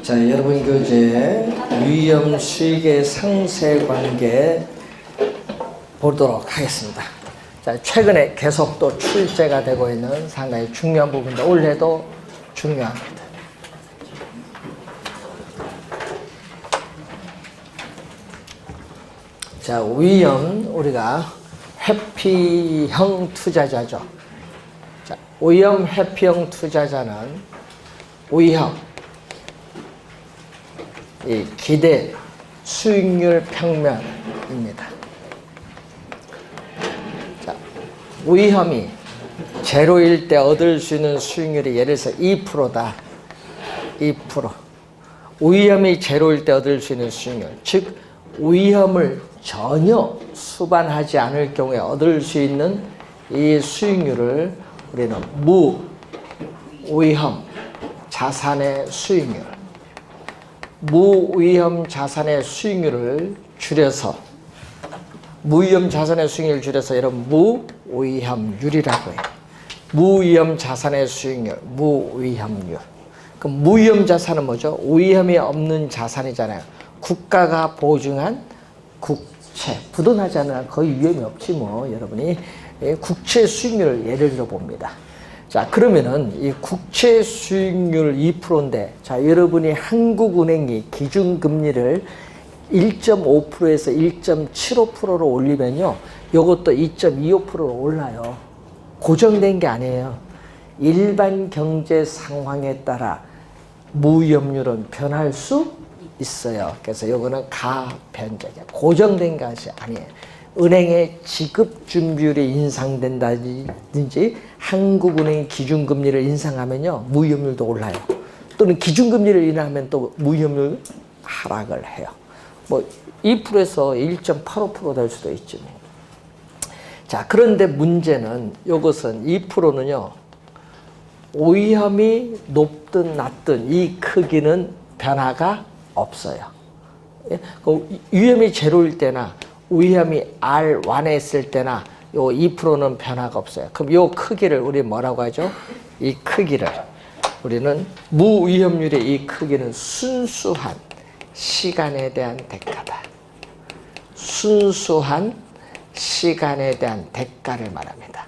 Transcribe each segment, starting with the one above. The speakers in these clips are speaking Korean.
자, 여러분 교재 위험 수익의 상세관계 보도록 하겠습니다. 자, 최근에 계속 또 출제가 되고 있는 상당히 중요한 부분인데 올해도 중요합니다. 자, 위험, 우리가 회피형 투자자죠. 자, 위험 회피형 투자자는 위험, 이 기대 수익률 평면입니다. 자, 위험이 제로일 때 얻을 수 있는 수익률이 예를 들어서 2%다. 2%. 위험이 제로일 때 얻을 수 있는 수익률, 즉 위험을 전혀 수반하지 않을 경우에 얻을 수 있는 이 수익률을 우리는 무위험 자산의 수익률, 무위험 자산의 수익률을 줄여서 무위험 자산의 수익률을 줄여서 여러분 무위험률이라고 해요. 무위험 자산의 수익률, 무위험률. 그럼 무위험 자산은 뭐죠? 위험이 없는 자산이잖아요. 국가가 보증한 국채, 부도나지 않으면 거의 위험이 없지 뭐. 여러분이 국채 수익률을 예를 들어 봅니다. 자, 그러면은 이 국채 수익률 2%인데, 자, 여러분이 한국은행이 기준금리를 1.5%에서 1.75%로 올리면요, 요것도 2.25%로 올라요. 고정된 게 아니에요. 일반 경제 상황에 따라 무위험률은 변할 수 있어요. 그래서 요거는 가변적이야. 고정된 것이 아니에요. 은행의 지급 준비율이 인상된다든지 한국은행이 기준금리를 인상하면요, 무위험률도 올라요. 또는 기준금리를 인하면 또 무위험률 하락을 해요. 뭐 2%에서 1.85% 될 수도 있지. 자, 그런데 문제는 이것은 2%는요, 위험이 높든 낮든 이 크기는 변화가 없어요. 위험이 제로일 때나 위험이 R1에 있을 때나 요 2%는 변화가 없어요. 그럼 요 크기를 우리 뭐라고 하죠? 이 크기를 우리는 무위험률의 이 크기는 순수한 시간에 대한 대가다. 순수한 시간에 대한 대가를 말합니다.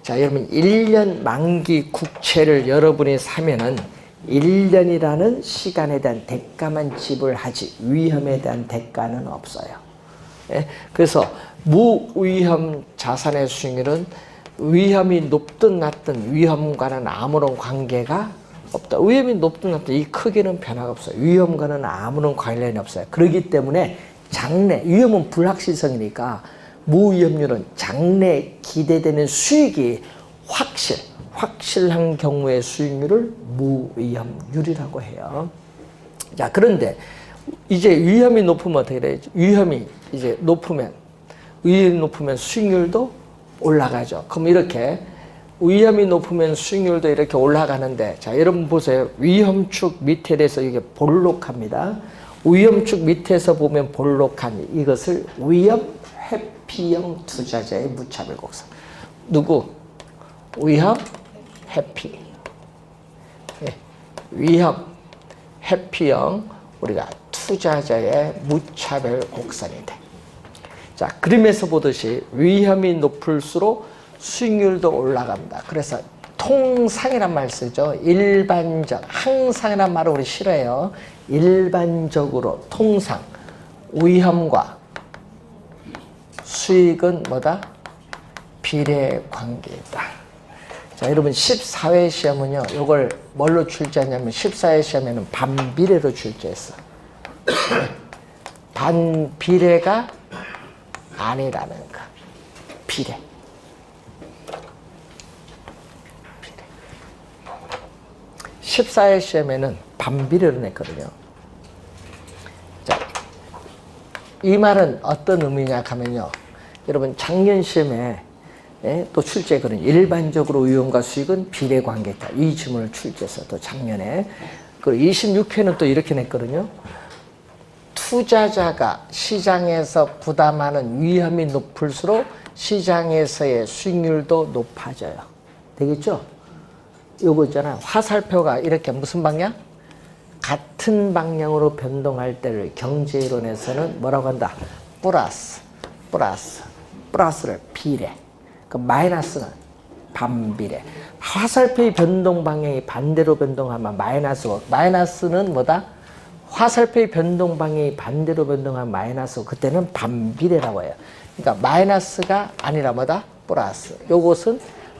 자, 여러분 1년 만기 국채를 여러분이 사면은 1년이라는 시간에 대한 대가만 지불하지 위험에 대한 대가는 없어요. 예? 그래서 무위험 자산의 수익률은 위험이 높든 낮든 위험과는 아무런 관계가 없다. 위험이 높든 낮든 이 크기는 변화가 없어요. 위험과는 아무런 관련이 없어요. 그렇기 때문에 장래, 위험은 불확실성이니까 무위험률은 장래 기대되는 수익이 확실한 경우의 수익률을 무위험률이라고 해요. 자, 그런데 이제 위험이 높으면 어떻게 되죠? 위험이 높으면 수익률도 올라가죠. 그럼 이렇게 위험이 높으면 수익률도 이렇게 올라가는데, 자, 여러분 보세요. 위험축 밑에 대해서 이게 볼록합니다. 위험축 밑에서 보면 볼록한 이것을 위험 회피형 투자자의 무차별 곡선. 누구? 위험 회피. 네. 위험 회피형 우리가 투자자의 무차별 곡선이 돼. 자, 그림에서 보듯이 위험이 높을수록 수익률도 올라갑니다. 그래서 통상이란 말 쓰죠. 일반적, 항상이란 말을 우리 싫어해요. 일반적으로 통상 위험과 수익은 뭐다? 비례 관계이다. 자, 여러분 14회 시험은요, 이걸 뭘로 출제하냐면 14회 시험에는 반비례로 출제했어. 반비례가 아니라는 거. 비례. 14회 시험에는 반비례로 냈거든요. 자, 이 말은 어떤 의미냐 하면요, 여러분 작년 시험에 또 출제했거든요. 일반적으로 위험과 수익은 비례 관계다. 이 질문을 출제해서 또 작년에. 그리고 26회는 또 이렇게 냈거든요. 투자자가 시장에서 부담하는 위험이 높을수록 시장에서의 수익률도 높아져요. 되겠죠? 요거 있잖아요. 화살표가 이렇게 무슨 방향? 같은 방향으로 변동할 때를 경제이론에서는 뭐라고 한다? 플러스를 비례. 그 마이너스는 반비례. 화살표의 변동 방향이 반대로 변동하면 마이너스고, 마이너스는 뭐다? 화살표의 변동 방향이 반대로 변동하면 마이너스고, 그때는 반비례라고 해요. 그러니까 마이너스가 아니라 뭐다? 플러스. 요것은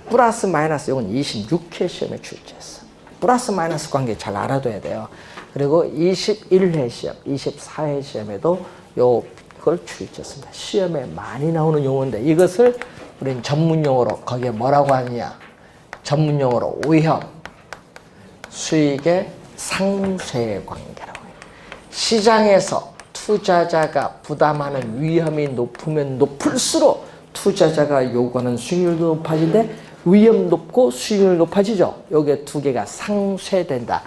플러스 마이너스, 요건 26회 시험에 출제했어. 플러스 마이너스 관계 잘 알아둬야 돼요. 그리고 21회 시험, 24회 시험에도 요걸 출제했습니다. 시험에 많이 나오는 용어인데 이것을 우리는 전문용어로 거기에 뭐라고 하느냐? 전문용어로 위험, 수익의 상쇄 관계라고 해요. 시장에서 투자자가 부담하는 위험이 높으면 높을수록 투자자가 요구하는 수익률도 높아지는데 위험 높고 수익률 높아지죠. 요게 두 개가 상쇄된다.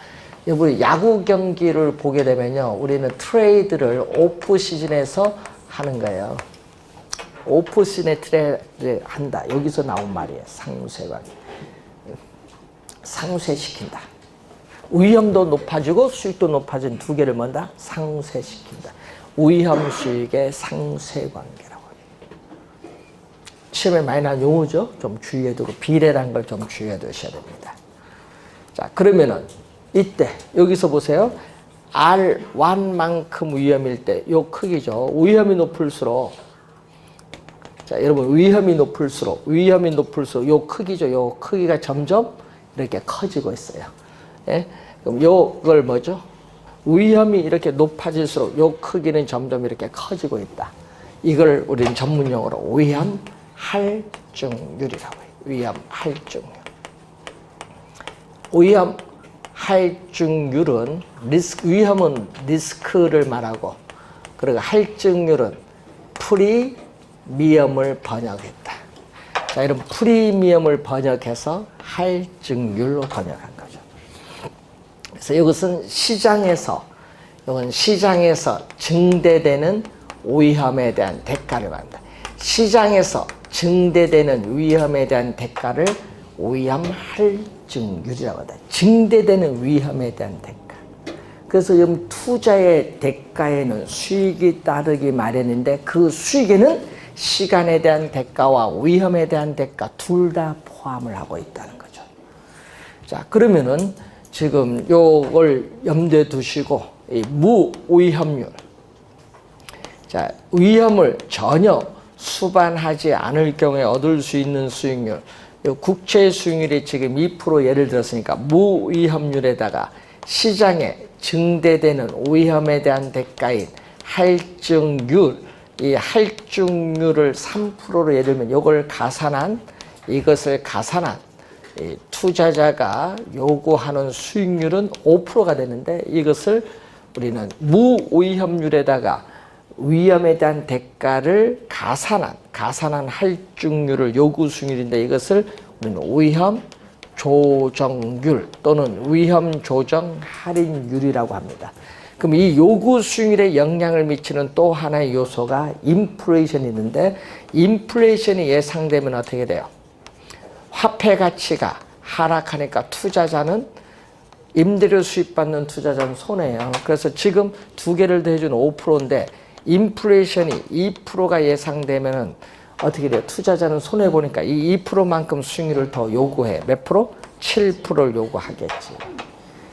우리 야구 경기를 보게 되면요, 우리는 트레이드를 오프 시즌에서 하는 거예요. 오프 시즌에 트레이드를 한다. 여기서 나온 말이에요. 상쇄관계. 상쇄시킨다. 위험도 높아지고 수익도 높아진 두 개를 뭔다? 상쇄시킨다. 위험 수익의 상쇄관계라고 합니다. 시험에 많이 나온 용어죠. 좀 주의해 두고 비례라는 걸 좀 주의해 두셔야 됩니다. 자, 그러면은 이때 여기서 보세요. R1만큼 위험일 때 요 크기죠. 위험이 높을수록, 자 여러분, 위험이 높을수록 요 크기죠. 요 크기가 점점 이렇게 커지고 있어요. 예? 그럼 요걸 뭐죠? 위험이 이렇게 높아질수록 요 크기는 점점 이렇게 커지고 있다. 이걸 우리는 전문용어로 위험 할증률이라고 해요. 위험 할증률. 위험 할증률은 위험은 리스크를 말하고, 그리고 할증률은 프리미엄을 번역했다. 자, 이런 프리미엄을 번역해서 할증률로 번역한 거죠. 그래서 이것은 이건 시장에서 증대되는 위험에 대한 대가를 말한다. 시장에서 증대되는 위험에 대한 대가를 위험 할증률이라고 한다. 증대되는 위험에 대한 대가. 그래서 지금 투자의 대가에는 수익이 따르기 마련인데 그 수익에는 시간에 대한 대가와 위험에 대한 대가 둘 다 포함을 하고 있다는 거죠. 자, 그러면은 지금 요걸 염두에 두시고 이 무위험률. 자, 위험을 전혀 수반하지 않을 경우에 얻을 수 있는 수익률. 국채 수익률이 지금 2% 예를 들었으니까 무위험률에다가 시장에 증대되는 위험에 대한 대가인 할증률, 이 할증률을 3%로 예를 들면 이것을 가산한 이 투자자가 요구하는 수익률은 5%가 되는데 이것을 우리는 무위험률에다가 위험에 대한 대가를 가산한 할증률을 요구 수익률인데 이것을 우리는 위험 조정률 또는 위험 조정 할인율이라고 합니다. 그럼 이 요구 수익률에 영향을 미치는 또 하나의 요소가 인플레이션이 있는데, 인플레이션이 예상되면 어떻게 돼요? 화폐 가치가 하락하니까 임대료 수입 받는 투자자는 손해예요. 그래서 지금 두 개를 더해준 5%인데 인플레이션이 2%가 예상되면은 어떻게 돼요? 투자자는 손해 보니까 이 2%만큼 수익률을 더 요구해. 몇 프로? 7%를 요구하겠지.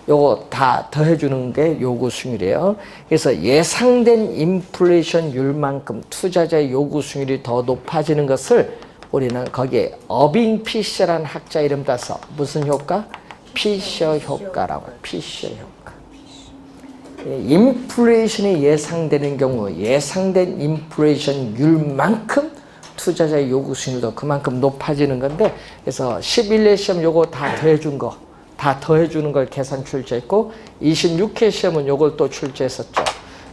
요거 다 더해주는 게 요구 수익률이에요. 그래서 예상된 인플레이션율만큼 투자자의 요구 수익률이 더 높아지는 것을 우리는 거기에 어빙 피셔라는 학자 이름 따서 무슨 효과? 피셔 효과라고 해요. 피셔 효과. 인플레이션이 예상되는 경우 예상된 인플레이션율만큼 투자자의 요구 수익률도 그만큼 높아지는 건데, 그래서 11회 시험 요거 다 더해주는 걸 계산 출제했고 26회 시험은 요걸 또 출제했었죠.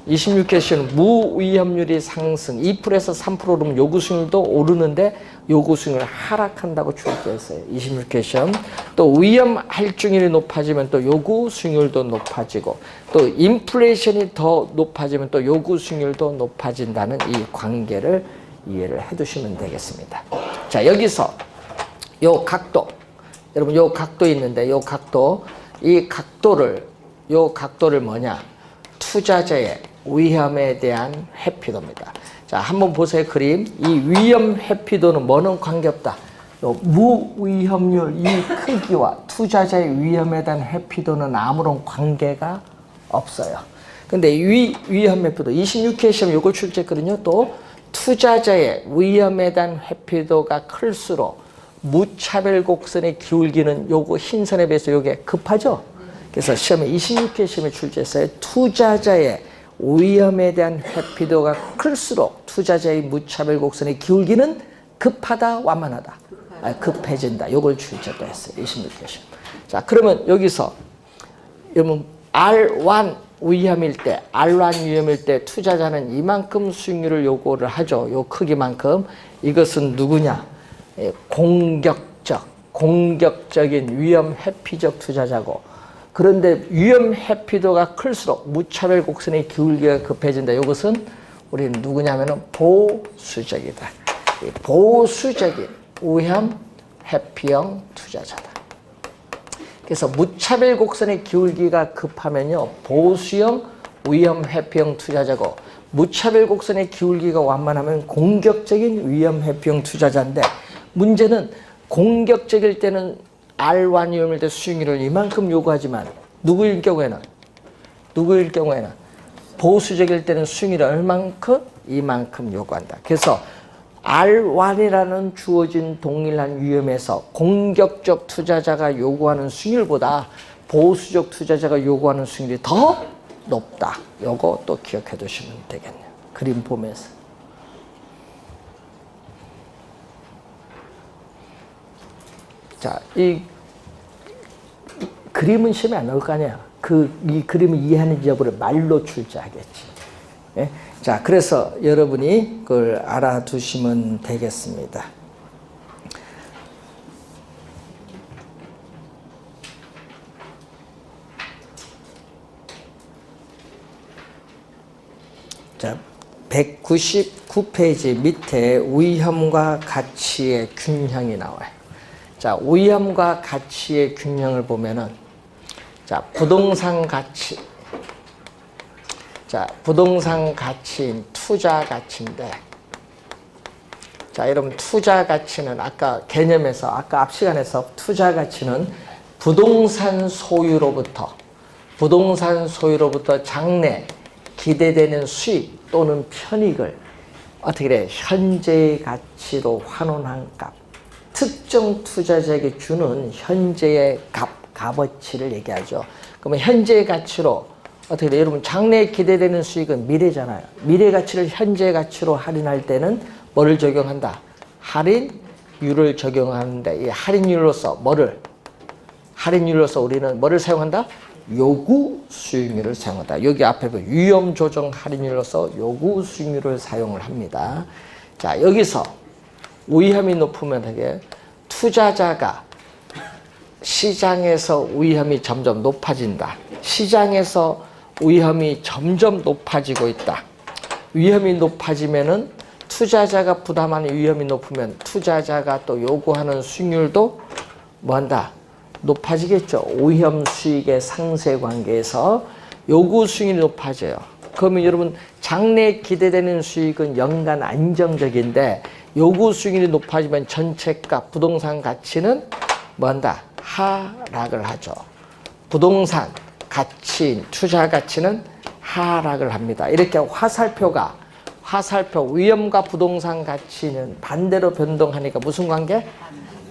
26회 시험은 무위험률이 상승 2%에서 3%면 요구 수익률도 오르는데 요구 수익률 하락한다고 출제했어요. 26회 시험. 또 위험 할증률이 높아지면 또 요구 수익률도 높아지고, 또 인플레이션이 더 높아지면 또 요구 수익률도 높아진다는 이 관계를 이해를 해 두시면 되겠습니다. 자, 여기서 요 각도, 여러분 요 각도 있는데 이 각도를 요 각도를 뭐냐? 투자자의 위험에 대한 회피도입니다. 자, 한번 보세요. 그림. 이 위험 회피도는 뭐는 관계없다. 요 무위험률 이 크기와 투자자의 위험에 대한 회피도는 아무런 관계가 없어요. 근데 위험 회피도 26회 시험 요걸 출제했거든요. 또 투자자의 위험에 대한 회피도가 클수록 무차별 곡선의 기울기는 요거 흰선에 비해서 요게 급하죠. 그래서 시험에 26회 시험에 출제했어요. 투자자의 위험에 대한 회피도가 클수록 투자자의 무차별 곡선의 기울기는 급하다, 완만하다. 급해진다. 요걸 출제도 했어요. 26회 시험. 자, 그러면 여기서 여러분 R1 위험일 때, R1 위험일 때 투자자는 이만큼 수익률을 요구를 하죠. 요 크기만큼. 이것은 누구냐? 공격적인 위험 회피적 투자자고, 그런데 위험 회피도가 클수록 무차별 곡선의 기울기가 급해진다. 이것은 우리는 누구냐면은 보수적이다. 보수적인 위험 회피형 투자자다. 그래서 무차별 곡선의 기울기가 급하면요, 보수형 위험 회피형 투자자고, 무차별 곡선의 기울기가 완만하면 공격적인 위험 회피형 투자자인데, 문제는 공격적일 때는 R1 위험일 때 수익률을 이만큼 요구하지만 누구일 경우에는 보수적일 때는 수익률을 얼만큼? 이만큼 요구한다. 그래서 R1이라는 주어진 동일한 위험에서 공격적 투자자가 요구하는 수익률보다 보수적 투자자가 요구하는 수익률이 더 높다. 요거 또 기억해 두시면 되겠네요. 그림 보면서. 자, 이 그림은 시험에 안 나올 거 아니야. 이 그림을 이해하는지 여부를 말로 출제하겠지. 예? 자, 그래서 여러분이 그걸 알아두시면 되겠습니다. 자, 199페이지 밑에 위험과 가치의 균형이 나와요. 자, 위험과 가치의 균형을 보면은, 자, 부동산 가치. 자, 부동산 가치인 투자 가치인데, 자, 여러분, 투자 가치는 아까 개념에서, 아까 앞 시간에서 투자 가치는 부동산 소유로부터 장래 기대되는 수익 또는 편익을 어떻게 돼? 현재의 가치로 환원한 값. 특정 투자자에게 주는 현재의 값어치를 얘기하죠. 그러면 현재의 가치로 어떻게 돼요? 여러분, 장래에 기대되는 수익은 미래잖아요. 미래 가치를 현재 가치로 할인할 때는 뭐를 적용한다? 할인율을 적용하는데, 이 할인율로서 우리는 뭐를 사용한다? 요구 수익률을 사용한다. 여기 앞에 위험 조정 할인율로서 요구 수익률을 사용을 합니다. 자, 여기서 위험이 높으면 되게 투자자가 시장에서 위험이 점점 높아진다. 시장에서 위험이 점점 높아지고 있다. 위험이 높아지면은 투자자가 부담하는 위험이 높으면 투자자가 또 요구하는 수익률도 뭐한다? 높아지겠죠. 위험 수익의 상쇄 관계에서 요구 수익이 높아져요. 그러면 여러분, 장래에 기대되는 수익은 연간 안정적인데 요구 수익이 높아지면 전체값 부동산 가치는 뭐한다? 하락을 하죠. 부동산 가치인 투자 가치는 하락을 합니다. 이렇게 화살표 위험과 부동산 가치는 반대로 변동하니까 무슨 관계?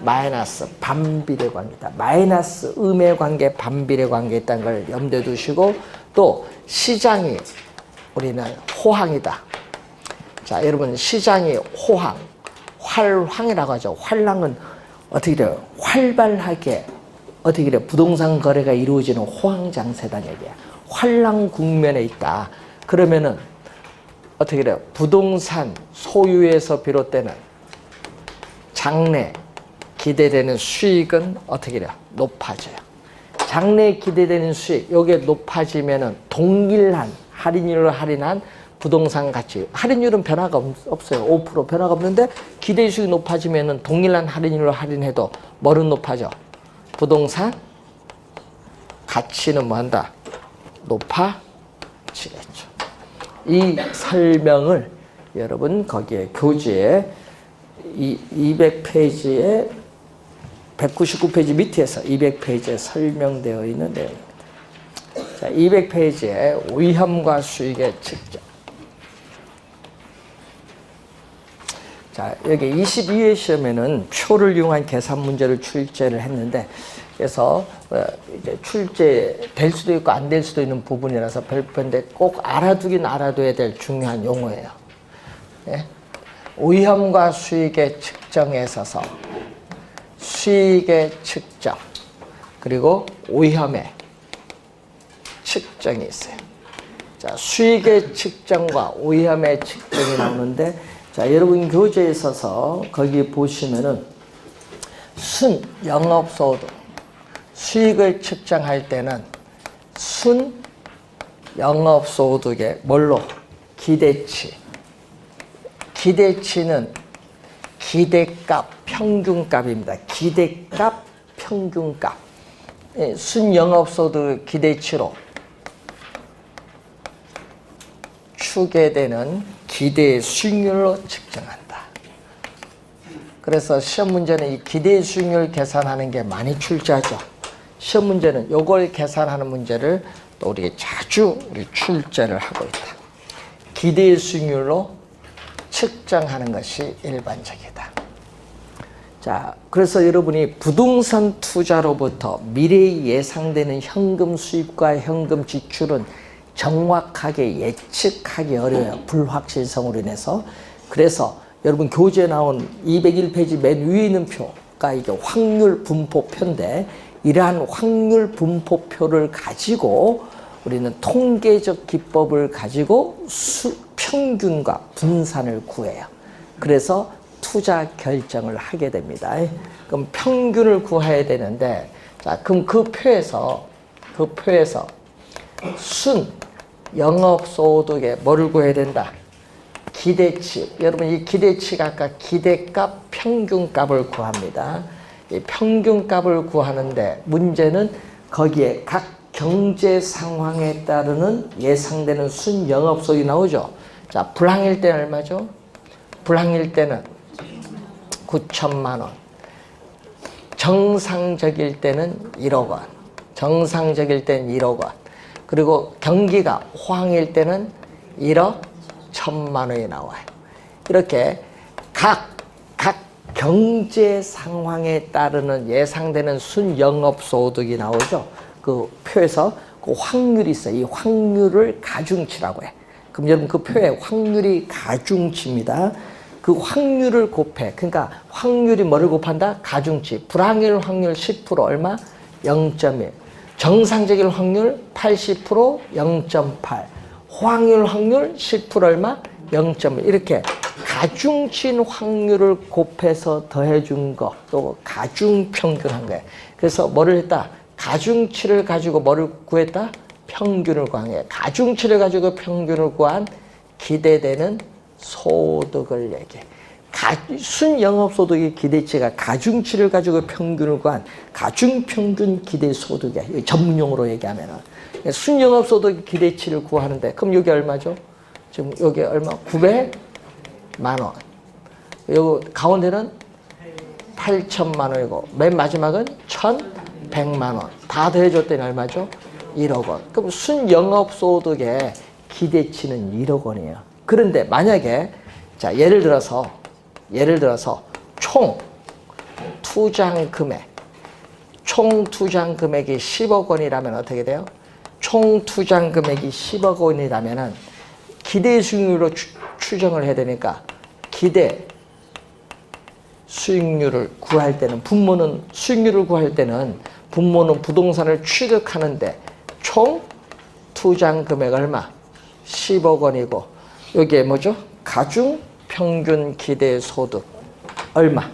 마이너스 반비례 관계다. 마이너스 음의 관계, 반비례 관계 있다는 걸 염두에 두시고, 또 시장이 우리는 호황이다. 자, 여러분, 시장이 활황이라고 하죠. 활황은 어떻게 돼요? 활발하게 어떻게 돼요? 부동산 거래가 이루어지는 호황장세단 얘기야. 활랑 국면에 있다. 그러면은 어떻게 돼요? 부동산 소유에서 비롯되는 장래 기대되는 수익은 어떻게 돼요? 높아져요. 장래 기대되는 수익, 요게 높아지면은 동일한 할인율로 할인한 부동산 가치. 할인율은 변화가 없어요. 5% 변화가 없는데 기대 수익이 높아지면은 동일한 할인율로 할인해도 뭐는 높아져? 부동산 가치는 뭐 한다? 높아지겠죠. 이 설명을 여러분 거기에 교재에 이 200페이지에 199페이지 밑에서 200페이지에 설명되어 있는 내용입니다. 자, 200페이지에 위험과 수익의 측정. 자, 여기 22회 시험에는 표를 이용한 계산 문제를 출제를 했는데, 그래서 이제 출제될 수도 있고 안 될 수도 있는 부분이라서 별표인데 꼭 알아두긴 알아둬야 될 중요한 용어예요. 네? 위험과 수익의 측정에 있어서 수익의 측정 그리고 위험의 측정이 있어요. 자, 수익의 측정과 위험의 측정이 나오는데, 자, 여러분 교재에 있어서 거기 보시면은 순 영업소득 수익을 측정할 때는 순 영업소득의 뭘로? 기대치. 기대치는 기대값, 평균값입니다. 기대값, 평균값. 순 영업소득 기대치로 추계되는 기대 수익률로 측정한다. 그래서 시험 문제는 이 기대 수익률 계산하는 게 많이 출제하죠. 시험 문제는 요걸 계산하는 문제를 또 우리 자주 출제를 하고 있다. 기대 수익률로 측정하는 것이 일반적이다. 자, 그래서 여러분이 부동산 투자로부터 미래에 예상되는 현금 수입과 현금 지출은 정확하게 예측하기 어려워요. 불확실성으로 인해서. 그래서 여러분 교재에 나온 201페이지 맨 위에 있는 표가 이게 확률 분포표인데, 이러한 확률 분포표를 가지고 우리는 통계적 기법을 가지고 평균과 분산을 구해요. 그래서 투자 결정을 하게 됩니다. 그럼 평균을 구해야 되는데, 자, 그럼 그 표에서 순 영업소득에 뭐를 구해야 된다? 기대치. 여러분 이 기대치가 아까 기대값, 평균값을 구합니다. 이 평균값을 구하는데 문제는 거기에 각 경제 상황에 따르는 예상되는 순 영업소득이 나오죠. 자, 불황일 때는 얼마죠? 불황일 때는 9천만 원. 정상적일 때는 1억 원. 정상적일 때는 1억 원. 그리고 경기가 호황일 때는 1억 1천만 원이 나와요. 이렇게 각 경제 상황에 따르는 예상되는 순영업소득이 나오죠. 그 표에서 그 확률이 있어요. 이 확률을 가중치라고 해. 그럼 여러분 그 표에 확률이 가중치입니다. 그 확률을 곱해. 그러니까 확률이 뭐를 곱한다? 가중치. 불황일 확률 10% 얼마? 0.1. 정상적일 확률 80% 0.8. 호황률 확률 10% 얼마? 0.1. 이렇게 가중치인 확률을 곱해서 더해준 거, 또 가중평균한 거예요. 그래서 뭐를 했다? 가중치를 가지고 뭐를 구했다? 평균을 구한 거예요. 가중치를 가지고 평균을 구한 기대되는 소득을 얘기해. 순영업소득의 기대치가 가중치를 가지고 평균을 구한 가중평균 기대소득이야. 전문용어로 얘기하면은. 순영업소득 기대치를 구하는데, 그럼 여기 얼마죠? 지금 여기 얼마? 900만 원. 요 가운데는 8천만 원이고, 맨 마지막은 1,100만 원. 다 더해줬더니 얼마죠? 1억 원. 그럼 순영업소득의 기대치는 1억 원이에요. 그런데 만약에, 자, 예를 들어서 총 투자한 금액이 10억 원이라면 어떻게 돼요? 총 투자한 금액이 10억 원이라면은 기대 수익률로 추정을 해야 되니까 기대 수익률을 구할 때는 수익률을 구할 때는 분모는 부동산을 취득하는데 총 투자한 금액 얼마? 10억 원이고, 여기에 뭐죠? 가중 평균 기대 소득 얼마?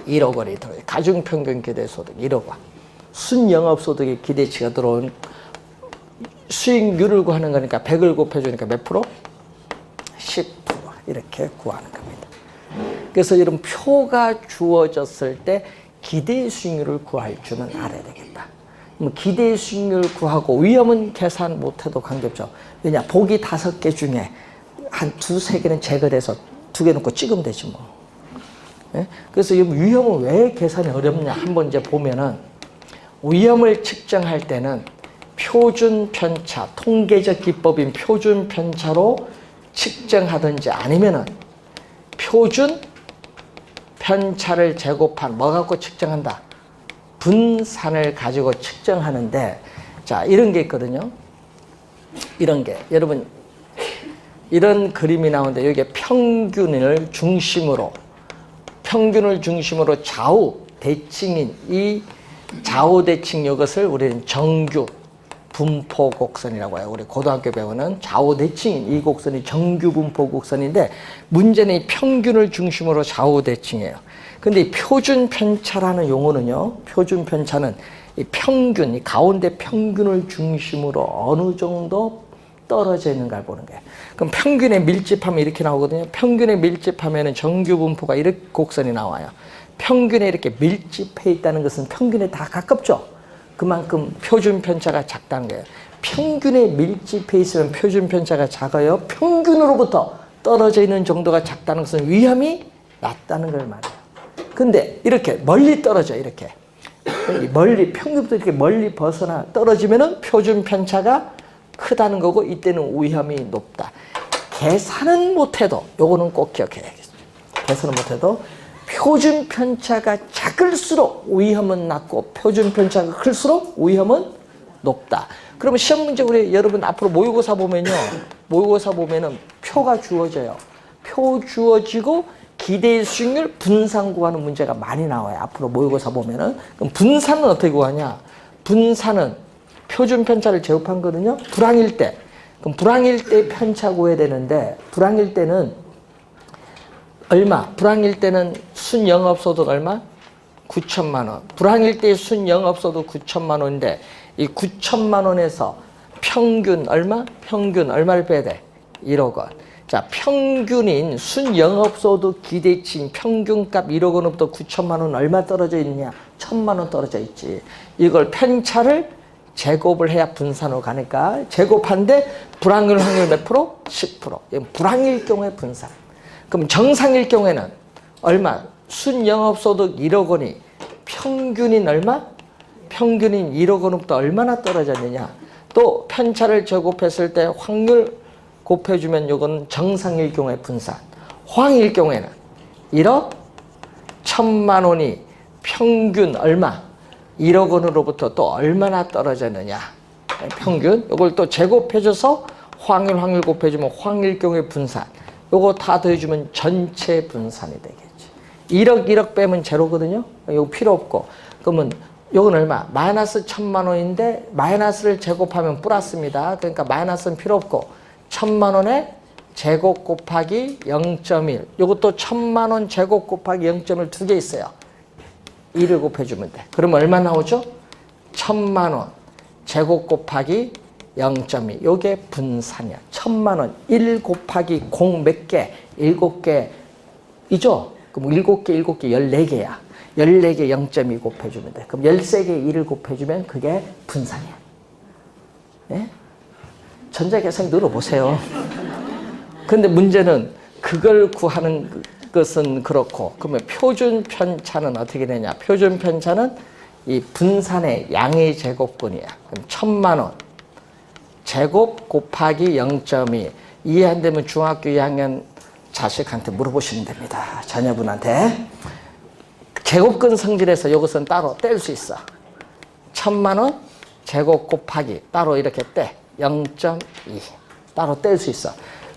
1억 원이 들어요. 가중 평균 기대 소득 1억 원. 순영업소득의 기대치가 들어온 수익률을 구하는 거니까 100을 곱해주니까 몇 프로? 10% 이렇게 구하는 겁니다. 그래서 이런 표가 주어졌을 때 기대 수익률을 구할 줄은 알아야 되겠다. 기대 수익률 구하고 위험은 계산 못해도 관계없죠. 왜냐, 보기 5개 중에 한 2-3개는 제거돼서 2개 놓고 찍으면 되지 뭐. 예? 그래서 이 위험은 왜 계산이 어렵냐 한번 이제 보면은, 위험을 측정할 때는 표준 편차, 통계적 기법인 표준 편차로 측정하든지, 아니면은 표준 편차를 제곱한 뭐 갖고 측정한다? 분산을 가지고 측정하는데, 자, 이런 게 있거든요. 이런 게, 여러분, 이런 그림이 나오는데, 여기에 평균을 중심으로 좌우 대칭인 이 좌우 대칭, 이것을 우리는 정규 분포 곡선이라고 해요. 우리 고등학교 배우는 좌우 대칭인 이 곡선이 정규 분포 곡선인데, 문제는 이 평균을 중심으로 좌우 대칭이에요. 근데 이 표준 편차라는 용어는요, 표준 편차는 이 평균, 이 가운데 평균을 중심으로 어느 정도 떨어져 있는가를 보는 거예요. 그럼 평균에 밀집하면 이렇게 나오거든요. 평균에 밀집하면은 정규 분포가 이렇게 곡선이 나와요. 평균에 이렇게 밀집해 있다는 것은 평균에 다 가깝죠. 그만큼 표준 편차가 작다는 거예요. 평균에 밀집해 있으면 표준 편차가 작아요. 평균으로부터 떨어져 있는 정도가 작다는 것은 위험이 낮다는 걸 말해요. 근데 이렇게 멀리 떨어져, 이렇게 멀리, 평균부터 이렇게 멀리 벗어나 떨어지면은 표준 편차가 크다는 거고, 이때는 위험이 높다. 계산은 못해도, 요거는 꼭 기억해야겠죠. 계산은 못해도 표준 편차가 작을수록 위험은 낮고, 표준 편차가 클수록 위험은 높다. 그러면 시험 문제, 우리 여러분 앞으로 모의고사 보면요, 모의고사 보면은 표가 주어져요. 표 주어지고 기대 수익률 분산 구하는 문제가 많이 나와요. 앞으로 모의고사 보면은. 그럼 분산은 어떻게 구하냐? 분산은 표준 편차를 제곱한 거거든요. 불황일 때. 그럼 불황일 때 편차 구해야 되는데, 불황일 때는 얼마? 불황일 때는 순 영업소득 얼마? 9천만 원. 불황일 때 순 영업소득 9천만 원인데, 이 9천만 원에서 평균 얼마? 평균 얼마를 빼야 돼? 1억 원. 자, 평균인 순 영업소득 기대치인 평균값 1억 원부터 9천만 원 얼마 떨어져 있느냐? 1천만 원 떨어져 있지. 이걸 편차를 제곱을 해야 분산으로 가니까, 제곱한데 불황일 확률 몇 프로? 10%. 불황일 경우에 분산. 그럼 정상일 경우에는 얼마? 순 영업소득 1억 원이 평균인 얼마? 평균인 1억 원부터 얼마나 떨어졌느냐? 또 편차를 제곱했을 때 확률 곱해주면 이건 정상일 경우에 분산. 호황일 경우에는 1억 1천만 원이 평균 얼마? 1억 원으로부터 또 얼마나 떨어졌느냐? 평균. 이걸 또 제곱해줘서 확률 곱해주면 호황일 경우에 분산. 요거 다 더해주면 전체 분산이 되겠지. 1억 빼면 제로거든요. 이거 필요 없고. 그러면 요건 얼마? 마이너스 1천만 원인데 마이너스를 제곱하면 플러스입니다. 그러니까 마이너스는 필요 없고 1천만 원에 제곱 곱하기 0.1. 요것도 1천만 원 제곱 곱하기 0.1 두 개 있어요. 1을 곱해주면 돼. 그러면 얼마 나오죠? 1천만 원 제곱 곱하기 0.2. 요게 분산이야. 1천만 원 1 곱하기 0 몇 개? 7개 이죠? 그럼 7개 14개야. 14개 0.2 곱해주면 돼. 그럼 13개 1을 곱해주면 그게 분산이야. 예? 전자계산 눌러보세요. 근데 문제는 그걸 구하는 것은 그렇고, 그러면 표준 편차는 어떻게 되냐? 표준 편차는 이 분산의 양의 제곱근이야. 그럼 1천만 원 제곱 곱하기 0.2. 이해 안 되면 중학교 2학년 자식한테 물어보시면 됩니다. 자녀분한테. 제곱근 성질에서 이것은 따로 뗄 수 있어. 1천만 원 제곱 곱하기 따로 이렇게 떼. 0.2 따로 뗄 수 있어.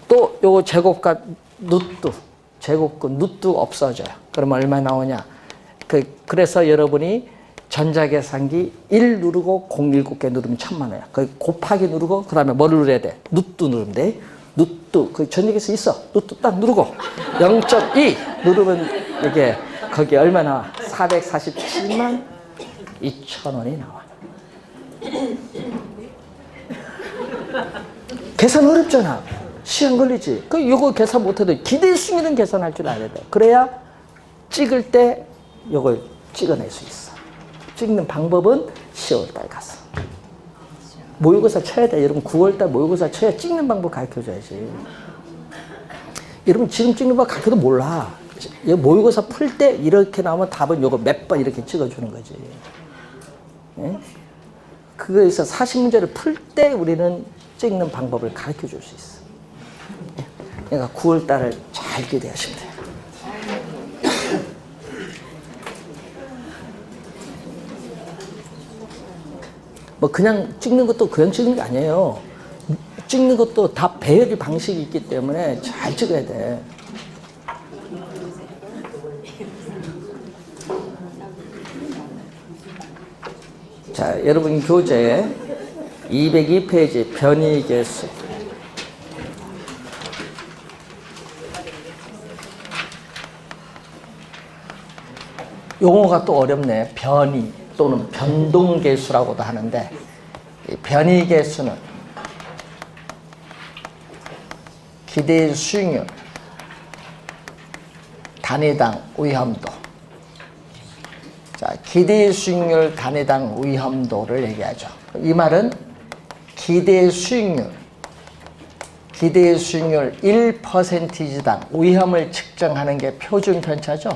또 요거 제곱값 누뚜, 제곱근 누뚜 없어져요. 그러면 얼마 나오냐? 그래서 여러분이 전자계산기 1 누르고 0 7개 누르면 1천만 원이야. 그 곱하기 누르고 그다음에 뭐를 누르야 돼? 누뚜 누르면 돼. 누뚜 그 전자계산 있어. 누뚜 딱 누르고 0.2 누르면 이게 거기 얼마 나와? 447만 2천 원이 나와. 계산 어렵잖아. 시간 걸리지. 그 이거 계산 못해도 기대 수익률은 계산할 줄 알아야 돼. 그래야 찍을 때 이걸 찍어낼 수 있어. 찍는 방법은 10월달 가서. 모의고사 쳐야 돼. 여러분 9월달 모의고사 쳐야 찍는 방법 가르쳐줘야지. 여러분 지금 찍는 방법 가르쳐도 몰라. 모의고사 풀 때 이렇게 나오면 답은 요거 몇 번 이렇게 찍어주는 거지. 예? 그거에서 40문제를 풀 때 우리는 찍는 방법을 가르쳐 줄 수 있어. 예? 그러니까 9월달을 잘 기대하시면 돼요. 뭐 그냥 찍는 것도 그냥 찍는 게 아니에요. 찍는 것도 다 배열 방식이 있기 때문에 잘 찍어야 돼. 자, 여러분 교재 202페이지 변이계수. 용어가 또 어렵네. 변이 또는 변동계수라고도 하는데, 이 변이계수는 기대 수익률, 단위당 위험도. 자, 기대 수익률 단위당 위험도를 얘기하죠. 이 말은 기대 수익률 1%당 위험을 측정하는 게 표준 편차죠.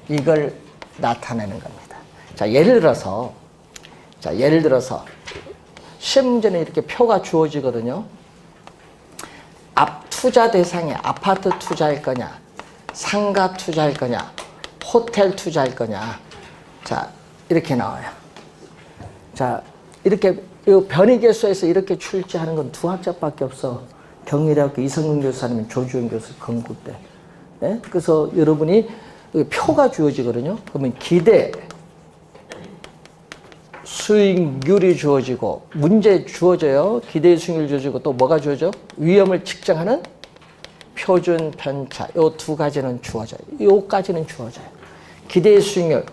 이걸 나타내는 겁니다. 자, 예를 들어서 시험 문제는 이렇게 표가 주어지거든요. 투자 대상에 아파트 투자할 거냐, 상가 투자할 거냐, 호텔 투자할 거냐. 자, 이렇게 나와요. 자, 이렇게 변이계수에서 이렇게 출제하는 건 두 학자밖에 없어. 경희대학교 이성근 교수 아니면 조주현 교수 건국 때. 네? 그래서 여러분이 표가 주어지거든요. 그러면 기대 수익률이 주어지고 문제 주어져요. 기대 수익률 주어지고 또 뭐가 주어져? 위험을 측정하는 표준 편차. 요 두 가지는 주어져요. 요까지는 주어져요. 기대 수익률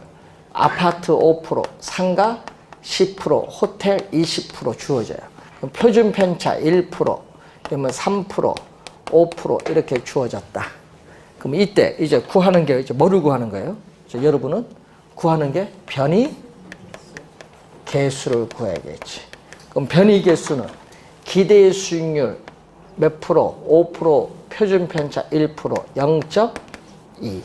아파트 5%, 상가 10%, 호텔 20% 주어져요. 그럼 표준 편차 1%, 그러면 3%, 5% 이렇게 주어졌다. 그럼 이때 이제 구하는 게 이제 뭐를 구하는 거예요? 여러분은 구하는 게 변이 계수를 구해야겠지. 그럼 변이 계수는 기대 수익률 몇 프로? 5%, 표준 편차 1%, 0.2.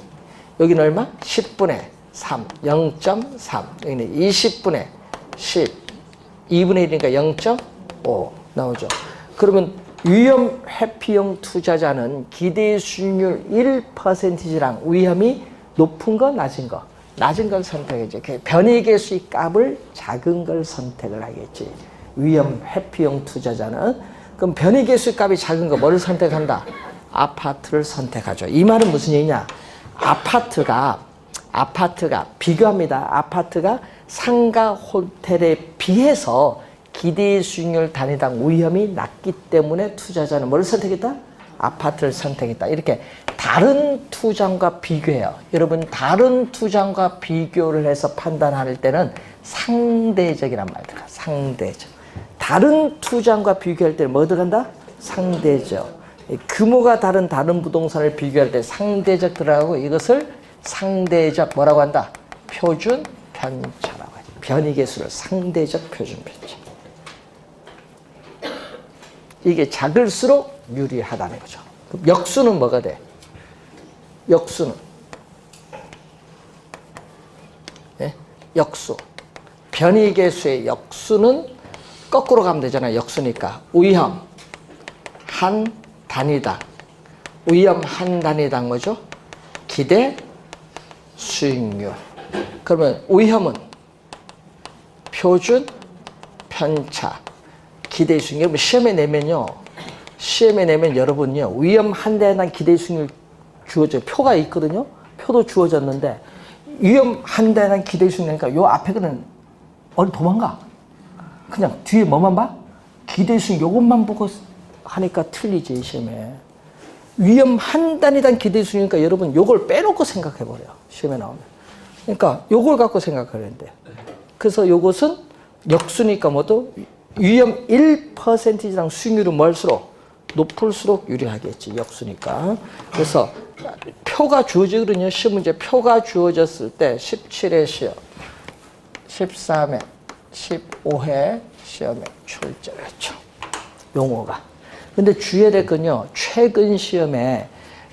여기는 얼마? 10분의 3, 0.3. 여기는 20분의 10, 2분의 1이니까 0.5 나오죠. 그러면 위험 회피형 투자자는 기대 수익률 1%랑 위험이 높은 거, 낮은 거? 낮은 걸 선택하겠지. 변이계수의 값을 작은 걸 선택을 하겠지. 위험 회피형 투자자는. 그럼 변이계수의 값이 작은 거 뭐를 선택한다? 아파트를 선택하죠. 이 말은 무슨 얘기냐? 아파트가 비교합니다. 아파트가 상가 호텔에 비해서 기대 수익률 단위당 위험이 낮기 때문에 투자자는 뭘 선택했다? 아파트를 선택했다. 이렇게 다른 투자과 비교해요. 여러분, 다른 투자과 비교를 해서 판단할 때는 상대적이란 말 들어가. 상대적. 다른 투자과 비교할 때는 뭐 들어간다? 상대적. 규모가 다른 부동산을 비교할 때 상대적 들어가고, 이것을 상대적 뭐라고 한다? 표준 편차라고 하죠. 변이계수를 상대적 표준 편차. 이게 작을수록 유리하다는 거죠. 그럼 역수는 뭐가 돼? 역수는 역수. 변이계수의 역수는 거꾸로 가면 되잖아요. 역수니까 위험 한 단위당. 위험 한 단위당 뭐죠? 기대 수익률. 그러면 위험은 표준 편차. 기대 수익률. 시험에 내면 여러분요, 위험 한 단위당 기대 수익률 주어져요. 표가 있거든요. 표도 주어졌는데 위험 한 단위당 기대 수익률이니까 요 앞에 거는 어디 도망가. 그냥 뒤에 뭐만 봐? 기대 수익률 요것만 보고 하니까 틀리지, 시험에. 위험 한 단위당 기대 수익률이니까 여러분 요걸 빼놓고 생각해버려요. 시험에 나오면. 그러니까 요걸 갖고 생각하는데. 그래서 요것은 역수니까 뭐도 위험 1%당 수익률은 뭘수록 높을수록 유리하겠지. 역수니까. 그래서 표가 주어지거든요. 시험 문제 표가 주어졌을 때 17의 시험. 13회, 15회 시험에 출제를 했죠. 용어가. 근데 주의해야 될 건요, 최근 시험에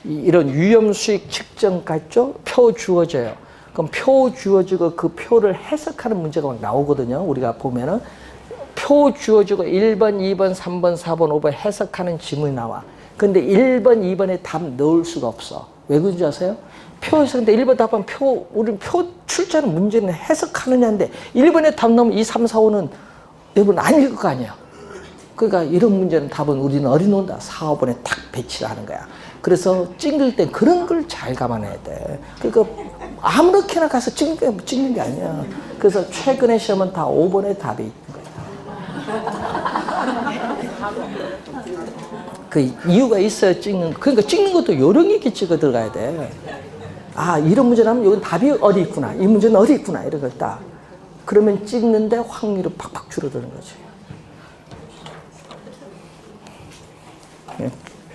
이런 위험 수익 측정가 있죠? 표 주어져요. 그럼 표 주어지고 그 표를 해석하는 문제가 막 나오거든요. 우리가 보면은 표 주어지고 1번, 2번, 3번, 4번, 5번 해석하는 지문이 나와. 근데 1번, 2번에 답 넣을 수가 없어. 왜 그런지 아세요? 표에서 근데 1번 답은 우리는 표 출제하는 문제는 해석하느냐인데 1번에 답 넣으면 2, 3, 4, 5는 여러분 아닐 거 아니야. 그러니까 이런 문제는 답은 우리는 어리놓는다. 4, 5번에 탁 배치를 하는 거야. 그래서 찍을 때 그런 걸 잘 감안해야 돼. 그러니까 아무렇게나 가서 찍는 게 아니야. 그래서 최근의 시험은 다 5번에 답이 있는 거야. 그 이유가 있어야 찍는 거. 그러니까 찍는 것도 요령 있게 찍어 들어가야 돼. 아, 이런 문제를 하면 여기 답이 어디 있구나. 이 문제는 어디 있구나. 이런 걸 딱. 그러면 찍는데 확률이 팍팍 줄어드는 거지.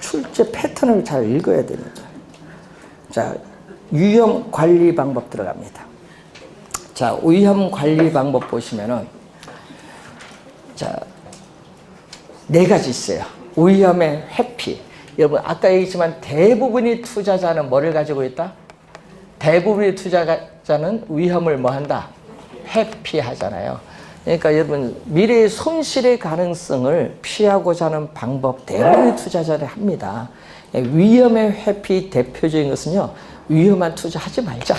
출제 패턴을 잘 읽어야 됩니다. 자, 위험 관리 방법 들어갑니다. 자, 위험 관리 방법 보시면은, 자, 4가지 있어요. 위험의 회피. 여러분, 아까 얘기했지만 대부분의 투자자는 뭐를 가지고 있다? 대부분의 투자자는 위험을 뭐 한다? 회피하잖아요. 그러니까 여러분, 미래의 손실의 가능성을 피하고자 하는 방법 대부분의 투자자들이 합니다. 위험의 회피 대표적인 것은요, 위험한 투자 하지 말자.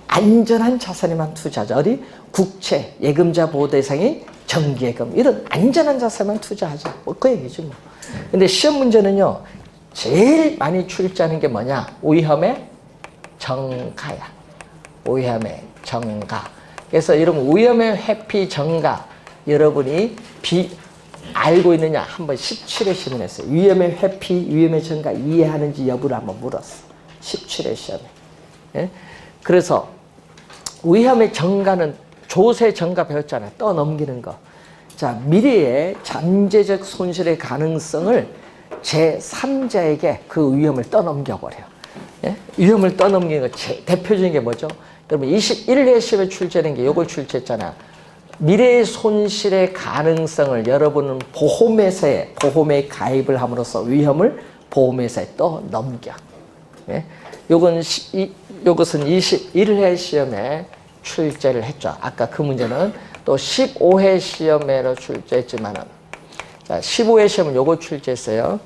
안전한 자산에만 투자하자. 어디? 국채, 예금자 보호 대상인 정기예금, 이런 안전한 자산에만 투자하자. 뭐 그 얘기죠 뭐. 근데 시험 문제는요, 제일 많이 출제하는 게 뭐냐? 위험의 정가야. 위험의 정가. 그래서 여러분, 위험의 회피 정가 여러분이 알고 있느냐? 한번 17회 시험에 했어요. 위험의 회피, 위험의 정가 이해하는지 여부를 한번 물었어. 17회 시험에. 예? 그래서 위험의 정가는 조세 정가 배웠잖아요. 떠넘기는 거. 자, 미래의 잠재적 손실의 가능성을 제3자에게 그 위험을 떠넘겨버려요. 예? 위험을 떠넘기는 거 대표적인 게 뭐죠? 여러분 21회 시험에 출제된 게 요걸 출제했잖아요. 미래의 손실의 가능성을 여러분은 보험에 가입을 함으로써 위험을 보험회사에 떠넘겨. 예? 요것은 21회 시험에 출제를 했죠. 아까 그 문제는 또 15회 시험에로 출제했지만은, 자, 15회 시험은 요거 출제했어요.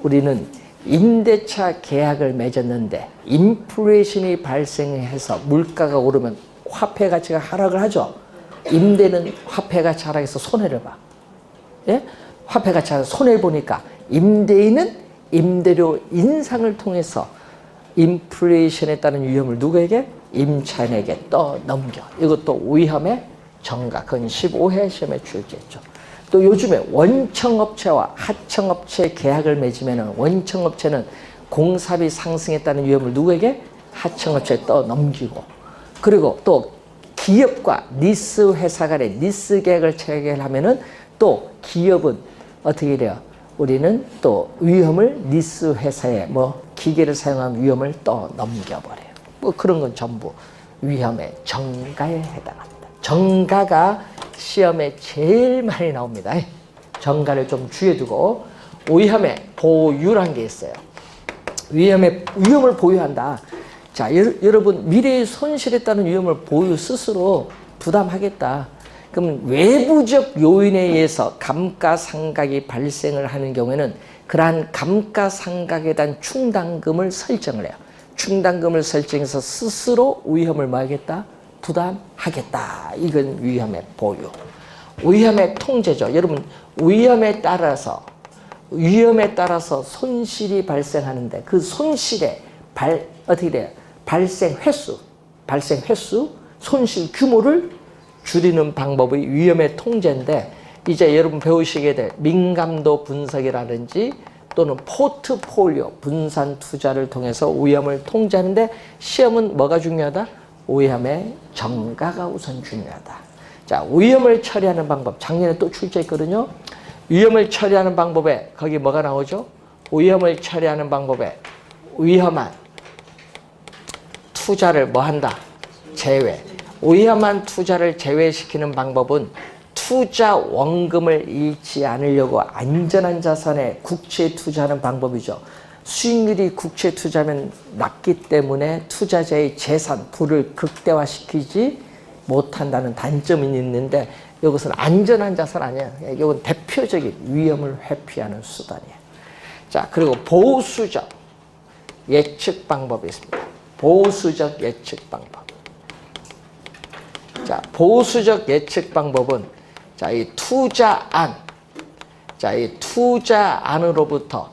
우리는 임대차 계약을 맺었는데 인플레이션이 발생해서 물가가 오르면 화폐 가치가 하락을 하죠. 임대는 화폐 가치 하락해서 손해를 봐. 예? 화폐 가치 하락 손해를 보니까 임대인은 임대료 인상을 통해서 인플레이션에 따른 위험을 누구에게? 임차인에게 떠넘겨. 이것도 위험의 정가. 그건 15회 시험에 출제했죠. 또 요즘에 원청업체와 하청업체 계약을 맺으면 원청업체는 공사비 상승에 따른 위험을 누구에게? 하청업체에 떠넘기고, 그리고 또 기업과 리스 회사 간의 리스 계약을 체결하면은 또 기업은 어떻게 돼요? 우리는 또 위험을 리스 회사에 기계를 사용한 위험을 떠넘겨버려요. 뭐 그런 건 전부 위험의 정가에 해당합니다. 정가가 시험에 제일 많이 나옵니다. 정가를 좀 주의해 두고, 위험의 보유란 게 있어요. 위험을 보유한다. 자, 여러분 미래의 손실에 따른 위험을 스스로 부담하겠다. 그럼 외부적 요인에 의해서 감가상각이 발생을 하는 경우에는 그러한 감가상각에 대한 충당금을 설정을 해요. 충당금을 설정해서 스스로 위험을 뭐하겠다? 부담하겠다. 이건 위험의 보유. 위험의 통제죠. 여러분, 위험에 따라서 손실이 발생하는데 그 손실의 어떻게 돼요? 발생 횟수, 손실 규모를 줄이는 방법이 위험의 통제인데, 이제 여러분 배우시게 될 민감도 분석이라든지 또는 포트폴리오 분산 투자를 통해서 위험을 통제하는데, 시험은 뭐가 중요하다? 위험의 정가가 우선 중요하다. 자, 위험을 처리하는 방법. 작년에 또 출제했거든요. 위험을 처리하는 방법에 거기 뭐가 나오죠? 위험을 처리하는 방법에 위험한 투자를 제외. 위험한 투자를 제외시키는 방법은 투자 원금을 잃지 않으려고 안전한 자산에 국채에 투자하는 방법이죠. 수익률이 국채 투자하면 낮기 때문에 투자자의 재산, 부를 극대화시키지 못한다는 단점이 있는데 이것은 안전한 자산 아니에요. 이건 대표적인 위험을 회피하는 수단이에요. 자, 그리고 보수적 예측 방법이 있습니다. 보수적 예측 방법. 자, 보수적 예측 방법은 자, 이 투자안. 자, 이 투자안으로부터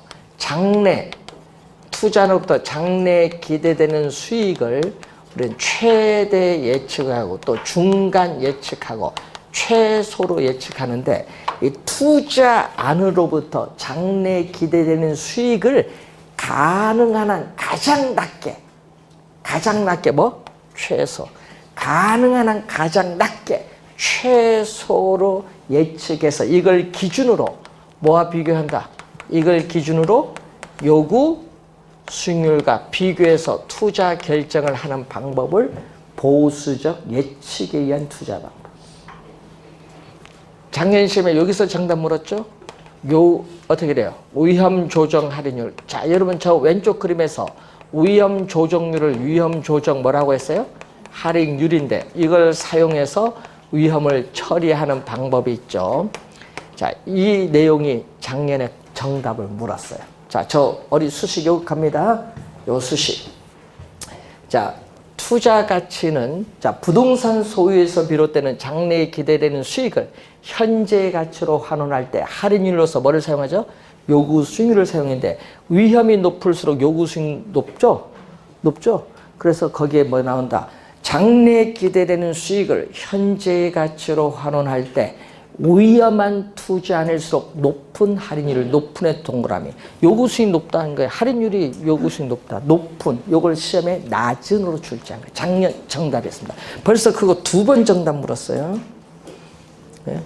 투자안으로부터 장래에 기대되는 수익을 우리는 최대 예측하고 또 중간 예측하고 최소로 예측하는데 이 투자안으로부터 장래에 기대되는 수익을 가능한 한 가장 낮게 뭐? 최소. 가능한 한 가장 낮게 최소로 예측해서 이걸 기준으로 뭐와 비교한다? 이걸 기준으로 요구 수익률과 비교해서 투자 결정을 하는 방법을 보수적 예측에 의한 투자 방법. 작년 시험에 여기서 정답 물었죠? 어떻게 돼요? 위험 조정 할인율. 자, 여러분 저 왼쪽 그림에서 위험 조정률을 위험 조정 뭐라고 했어요? 할인율인데 이걸 사용해서 위험을 처리하는 방법이 있죠. 자, 이 내용이 작년에 정답을 물었어요. 자, 저 어디 수식 여기 갑니다. 요 수식. 자, 투자 가치는 자, 부동산 소유에서 비롯되는 장래에 기대되는 수익을 현재 가치로 환원할 때 할인율로서 뭐를 사용하죠? 요구 수익률을 사용했는데 위험이 높을수록 요구 수익 높죠? 높죠? 그래서 거기에 뭐 나온다? 장래에 기대되는 수익을 현재의 가치로 환원할 때 위험한 투자안일수록 높은 할인율, 높은의 동그라미. 요구 수익 높다는 거예요. 할인율이 요구 수익 높다. 높은. 요걸 시험에 낮은으로 출제한 거예요. 작년 정답이었습니다. 벌써 그거 2번 정답 물었어요. 네.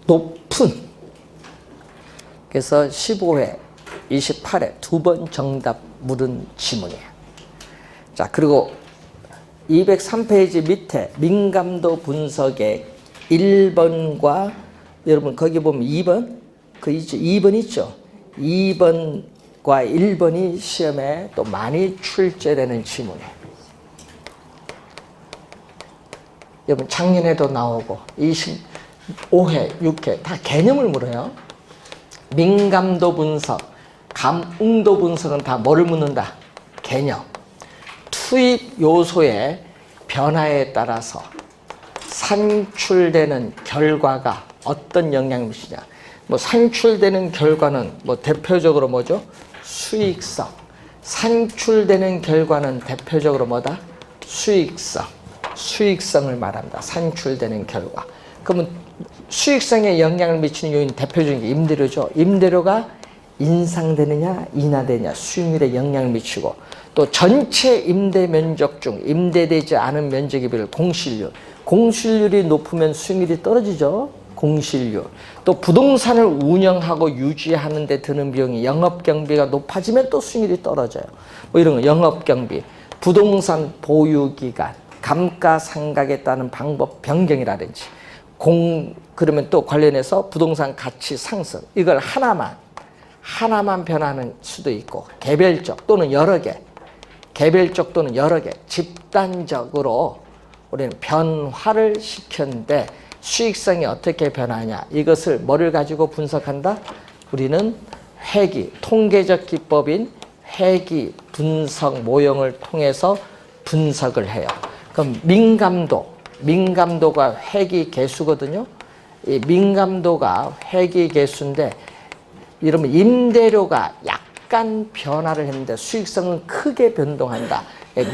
높은. 그래서 15회, 28회 2번 정답 물은 지문이에요. 자, 그리고 203페이지 밑에 민감도 분석의 1번과 여러분 거기 보면 2번 그 있죠. 2번 있죠. 2번과 1번이 시험에 또 많이 출제되는 지문이에요. 여러분 작년에도 나오고 25회, 6회 다 개념을 물어요. 민감도 분석, 감응도 분석은 다 뭐를 묻는다? 개념. 투입 요소의 변화에 따라서 산출되는 결과가 어떤 영향을 미치냐. 뭐 산출되는 결과는 뭐 대표적으로 뭐죠? 수익성. 산출되는 결과는 대표적으로 뭐다? 수익성. 수익성을 말합니다. 산출되는 결과. 그러면 수익성에 영향을 미치는 요인 대표적인 게 임대료죠. 임대료가 인상되느냐 인하되느냐 수익률에 영향을 미치고 또 전체 임대 면적 중 임대되지 않은 면적에 비율 공실률. 공실률이 높으면 수익률이 떨어지죠. 공실률. 또 부동산을 운영하고 유지하는 데 드는 비용이 영업경비가 높아지면 또 수익률이 떨어져요. 뭐 이런 거 영업경비, 부동산 보유기간, 감가상각에 따른 방법 변경이라든지 그러면 또 관련해서 부동산 가치 상승. 이걸 하나만 변하는 수도 있고 개별적 또는 여러 개, 개별적 또는 여러 개, 집단적으로 우리는 변화를 시켰는데 수익성이 어떻게 변하냐 이것을 뭐를 가지고 분석한다? 우리는 회귀, 통계적 기법인 회귀 분석 모형을 통해서 분석을 해요. 그럼 민감도가 회귀 개수거든요. 이 민감도가 회귀 개수인데 이러면 임대료가 약간 변화를 했는데 수익성은 크게 변동한다.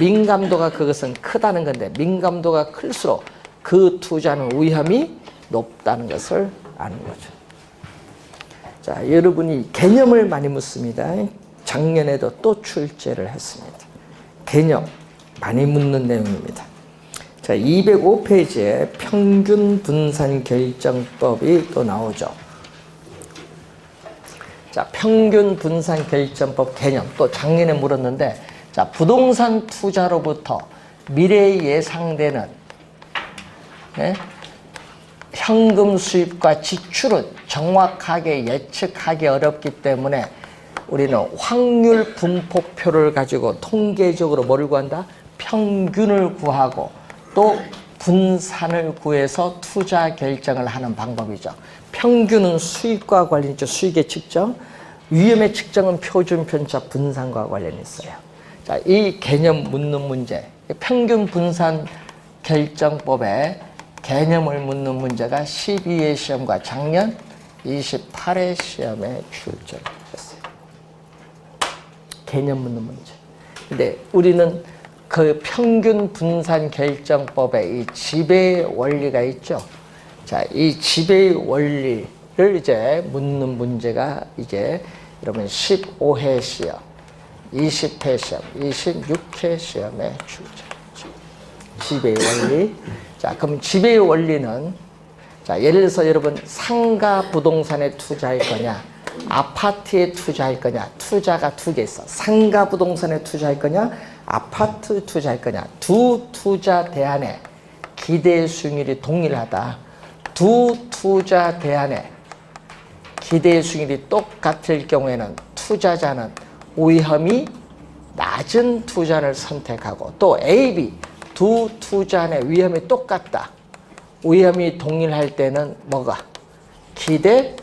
민감도가 그것은 크다는 건데 민감도가 클수록 그 투자는 위험이 높다는 것을 아는 거죠. 자, 여러분이 개념을 많이 묻습니다. 작년에도 또 출제를 했습니다. 개념 많이 묻는 내용입니다. 자, 205페이지에 평균 분산 결정법이 또 나오죠. 자, 평균 분산 결정법 개념 또 작년에 물었는데 자, 부동산 투자로부터 미래에 예상되는 예? 현금 수입과 지출은 정확하게 예측하기 어렵기 때문에 우리는 확률 분포표를 가지고 통계적으로 뭐를 구한다? 평균을 구하고 또 분산을 구해서 투자 결정을 하는 방법이죠. 평균은 수익과 관련 있죠. 수익의 측정. 위험의 측정은 표준 편차 분산과 관련이 있어요. 자, 이 개념 묻는 문제, 평균 분산 결정법의 개념을 묻는 문제가 12회 시험과 작년 28회 시험에 출제했어요. 개념 묻는 문제. 근데 우리는 그 평균 분산 결정법의 이 지배의 원리가 있죠. 자, 이 지배의 원리를 이제 묻는 문제가 이제 여러분 15회 시험, 20회 시험, 26회 시험에 출제했죠. 지배의 원리. 자, 그럼 지배의 원리는 자, 예를 들어서 여러분 상가 부동산에 투자할 거냐, 아파트에 투자할 거냐, 투자가 두 개 있어. 상가 부동산에 투자할 거냐, 아파트 투자할 거냐. 두 투자 대안에 기대 수익률이 동일하다. 두 투자 대안에 기대 수익률이 똑같을 경우에는 투자자는 위험이 낮은 투자를 선택하고 또 A, B 두 투자 안에 위험이 똑같다. 위험이 동일할 때는 뭐가? 기대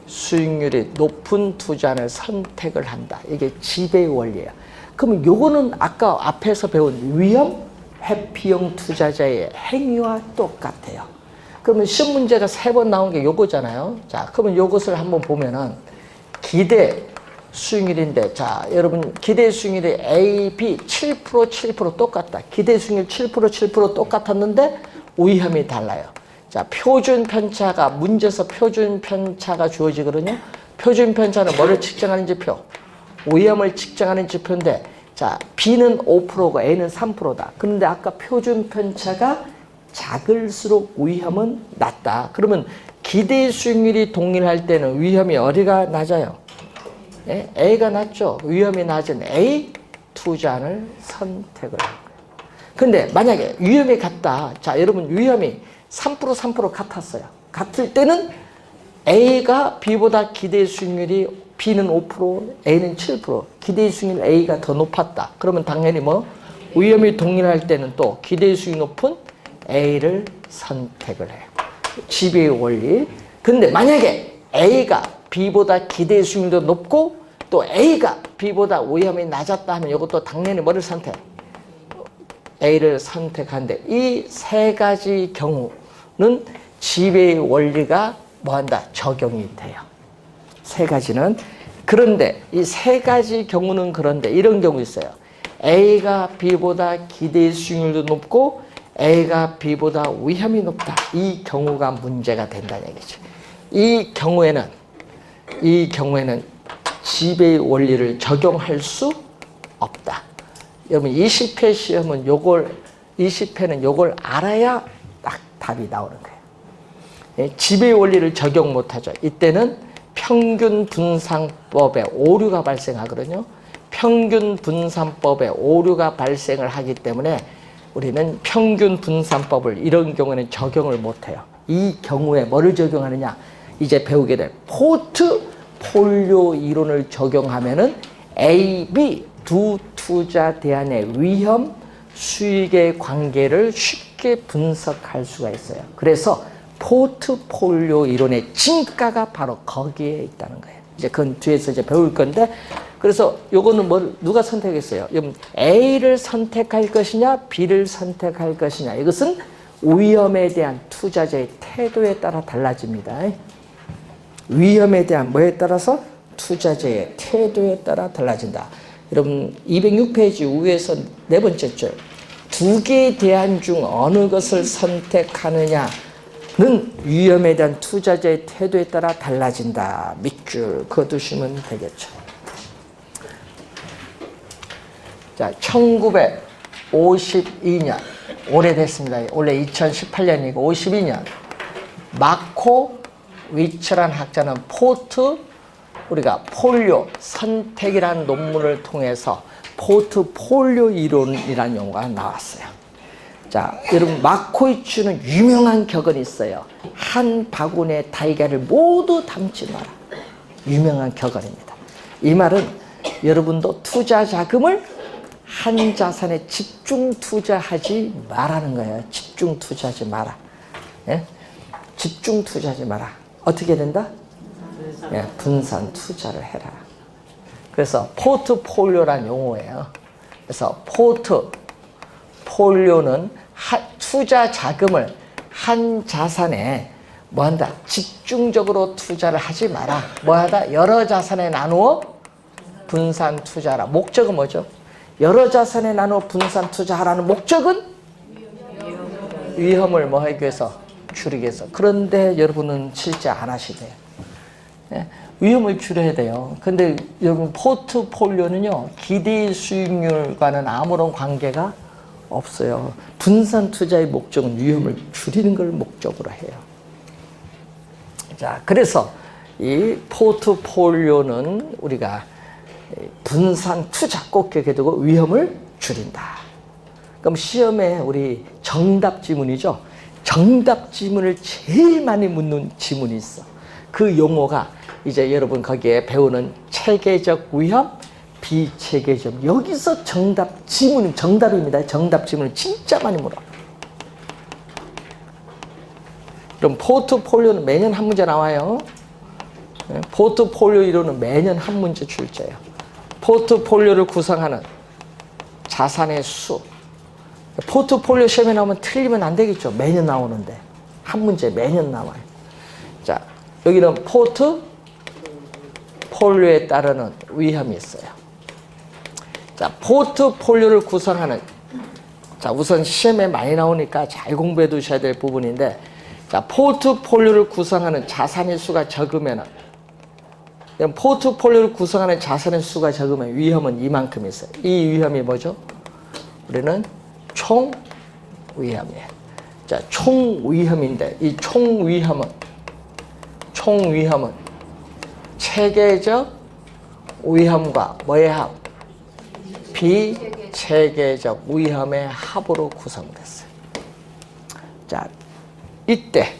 수익률이 높은 투자를 선택을 한다. 이게 지배의 원리예요. 그러면 요거는 아까 앞에서 배운 위험 회피형 투자자의 행위와 똑같아요. 그러면 시험 문제가 3번 나온 게 요거잖아요. 자, 그러면 요것을 한번 보면은 기대 수익률인데, 자, 여러분 기대 수익률이 A, B 7%, 7% 똑같다. 기대 수익률 7%, 7% 똑같았는데 위험이 달라요. 자, 표준 편차가 문제에서 표준 편차가 주어지거든요. 표준 편차는 뭐를 측정하는 지표? 위험을 측정하는 지표인데, 자, B는 5%고 A는 3%다. 그런데 아까 표준 편차가 작을수록 위험은 낮다. 그러면 기대 수익률이 동일할 때는 위험이 어디가 낮아요? 예? A가 낮죠. 위험이 낮은 A 투자를 선택을 한 거예요. 근데 만약에 위험이 같다. 자, 여러분 위험이 3% 같았어요. 같을 때는 A가 B보다 기대 수익률이 B는 5%, A는 7%. 기대 수익률 A가 더 높았다. 그러면 당연히 뭐 위험이 동일할 때는 또 기대 수익 높은 A를 선택을 해요. 지배의 원리. 근데 만약에 A가 B보다 기대 수익률도 높고 또 A가 B보다 위험이 낮았다 하면 이것도 당연히 뭐를 선택? A를 선택하는데 이 세 가지 경우는 지배의 원리가 뭐한다? 적용이 돼요. 세 가지는. 그런데 이 세 가지 경우는 그런데 이런 경우 있어요. A가 B보다 기대 수익률도 높고 A가 B보다 위험이 높다. 이 경우가 문제가 된다는 얘기죠. 이 경우에는 지배의 원리를 적용할 수 없다. 여러분 20회 시험은 20회는 요걸 알아야 딱 답이 나오는 거예요. 예, 지배의 원리를 적용 못하죠. 이때는 평균 분산법에 오류가 발생하거든요. 평균 분산법에 오류가 발생을 하기 때문에 우리는 평균 분산법을 이런 경우에는 적용을 못해요. 이 경우에 뭐를 적용하느냐? 이제 배우게 될 포트폴리오 이론을 적용하면은 A, B 두 투자 대안의 위험, 수익의 관계를 쉽게 분석할 수가 있어요. 그래서 포트폴리오 이론의 진가가 바로 거기에 있다는 거예요. 이제 그건 뒤에서 이제 배울 건데, 그래서 요거는 누가 선택했어요? A를 선택할 것이냐, B를 선택할 것이냐. 이것은 위험에 대한 투자자의 태도에 따라 달라집니다. 위험에 대한 뭐에 따라서? 투자자의 태도에 따라 달라진다. 여러분 206페이지 위에서 네 번째 줄, 두 개의 대안 중 어느 것을 선택하느냐는 위험에 대한 투자자의 태도에 따라 달라진다. 밑줄 그어두시면 되겠죠. 자, 1952년 오래됐습니다. 원래 2018년이고 52년 마코위츠라는 학자는 우리가 폴리오 선택이라는 논문을 통해서 포트폴리오 이론이라는 용어가 나왔어요. 자, 자, 여러분 마코이츠는 유명한 격언이 있어요. 한 바구니의 달걀을 모두 담지 마라. 유명한 격언입니다. 이 말은 여러분도 투자 자금을 한 자산에 집중 투자하지 말라는 거예요. 집중 투자하지 마라. 예? 집중 투자하지 마라. 어떻게 된다? 예, 분산 투자를 해라. 그래서 포트폴리오란 용어예요. 그래서 포트폴리오는 투자 자금을 한 자산에 뭐한다? 집중적으로 투자를 하지 마라. 뭐하다? 여러 자산에 나누어 분산 투자하라. 목적은 뭐죠? 여러 자산에 나누어 분산 투자하라는 목적은 위험을 뭐 하기 위해서? 줄이기 위해서. 그런데 여러분은 실제 안 하시대요. 예? 위험을 줄여야 돼요. 근데 여러분 포트폴리오는요, 기대 수익률과는 아무런 관계가 없어요. 분산 투자의 목적은 위험을 줄이는 걸 목적으로 해요. 자, 그래서 이 포트폴리오는 우리가 분산 투자 꼭 기억해 두고 위험을 줄인다. 그럼 시험에 우리 정답 지문이죠. 정답 지문을 제일 많이 묻는 지문이 있어. 그 용어가 이제 여러분 거기에 배우는 체계적 위험, 비체계적. 여기서 정답 지문이 정답입니다. 정답 지문을 진짜 많이 물어. 그럼 포트폴리오는 매년 한 문제 나와요. 포트폴리오 이론은 매년 한 문제 출제예요. 포트폴리오를 구성하는 자산의 수. 포트폴리오 시험에 나오면 틀리면 안 되겠죠. 매년 나오는데. 한 문제 매년 나와요. 자, 여기는 포트폴리오에 따르는 위험이 있어요. 자, 포트폴리오를 구성하는, 자, 우선 시험에 많이 나오니까 잘 공부해 두셔야 될 부분인데, 자, 포트폴리오를 구성하는 자산의 수가 적으면은, 포트폴리오를 구성하는 자산의 수가 적으면 위험은 이만큼 있어요. 이 위험이 뭐죠? 우리는 총 위험이에요. 자, 총 위험인데, 이 총 위험은 체계적 위험과 뭐의 합? 비체계적 위험의 합으로 구성됐어요. 자, 이때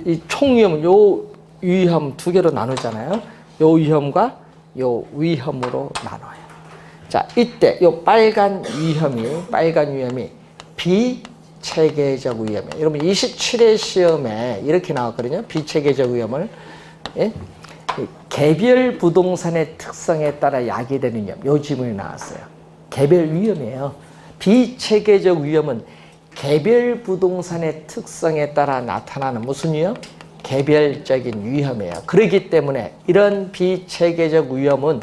이 총 위험은 요 위험 두 개로 나누잖아요. 요 위험과 요 위험으로 나눠요. 자, 이때 요 빨간 위험이 비체계적 위험이에요. 여러분 27회 시험에 이렇게 나왔거든요. 비체계적 위험을. 예? 개별 부동산의 특성에 따라 야기되는 위험. 요 지문이 나왔어요. 개별 위험이에요. 비체계적 위험은 개별 부동산의 특성에 따라 나타나는 무슨 위험? 개별적인 위험이에요. 그렇기 때문에 이런 비체계적 위험은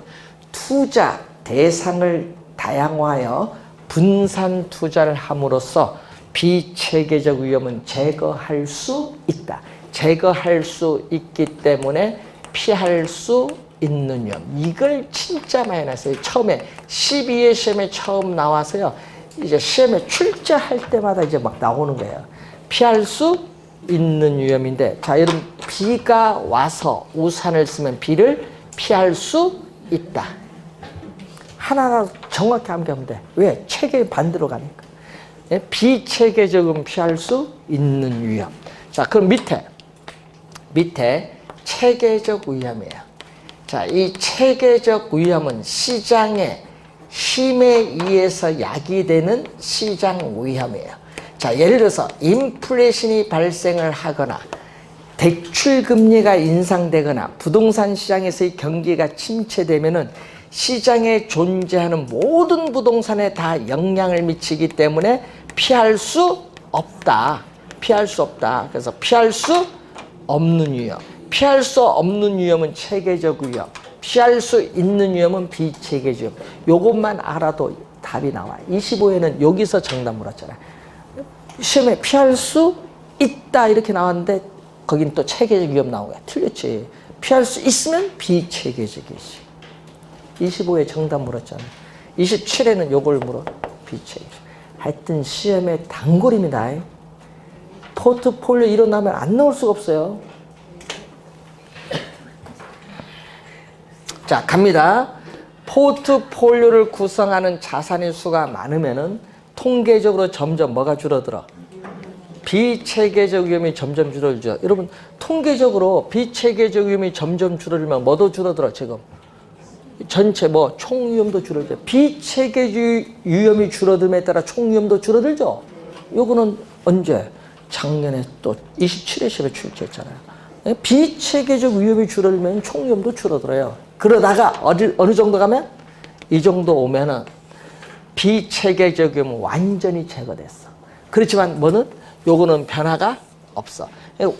투자 대상을 다양화하여 분산 투자를 함으로써 비체계적 위험은 제거할 수 있다. 제거할 수 있기 때문에 피할 수 있는 위험. 이걸 진짜 많이 나왔어요. 처음에 12회 시험에 처음 나와서요. 이제 시험에 출제할 때마다 이제 막 나오는 거예요. 피할 수 있는 위험인데, 자, 여러분, 비가 와서 우산을 쓰면 비를 피할 수 있다. 하나하나 정확히 암기하면 돼. 왜? 체계 반대로 가니까. 예? 비체계적은 피할 수 있는 위험. 자, 그럼 밑에 체계적 위험이에요. 자, 이 체계적 위험은 시장의 힘에 의해서 야기되는 시장 위험이에요. 자, 예를 들어서 인플레이션이 발생을 하거나 대출 금리가 인상되거나 부동산 시장에서의 경기가 침체되면은 시장에 존재하는 모든 부동산에 다 영향을 미치기 때문에 피할 수 없다. 피할 수 없다. 그래서 피할 수 없는 위험. 피할 수 없는 위험은 체계적 위험. 피할 수 있는 위험은 비체계적 위험. 요것만 알아도 답이 나와요. 25회는 여기서 정답 물었잖아요. 시험에 피할 수 있다 이렇게 나왔는데 거긴 또 체계적 위험 나온 거야. 틀렸지. 피할 수 있으면 비체계적이지. 25회 정답 물었잖아. 27회는 요걸 물어. 비체계적. 하여튼 시험에 단골입니다. 포트폴리오 일어나면 안 나올 수가 없어요. 자, 갑니다. 포트폴리오를 구성하는 자산의 수가 많으면은 통계적으로 점점 뭐가 줄어들어? 비체계적 위험이 점점 줄어들죠. 여러분, 통계적으로 비체계적 위험이 점점 줄어들면 뭐도 줄어들어, 지금? 전체 총 위험도 줄어들죠. 비체계적 위험이 줄어듦에 따라 총 위험도 줄어들죠. 요거는 언제? 작년에 또 27회 시험에 출제했잖아요. 비체계적 위험이 줄어들면 총 위험도 줄어들어요. 그러다가 어느 정도 가면? 이 정도 오면은 비체계적 위험은 완전히 제거됐어. 그렇지만 요거는 변화가 없어.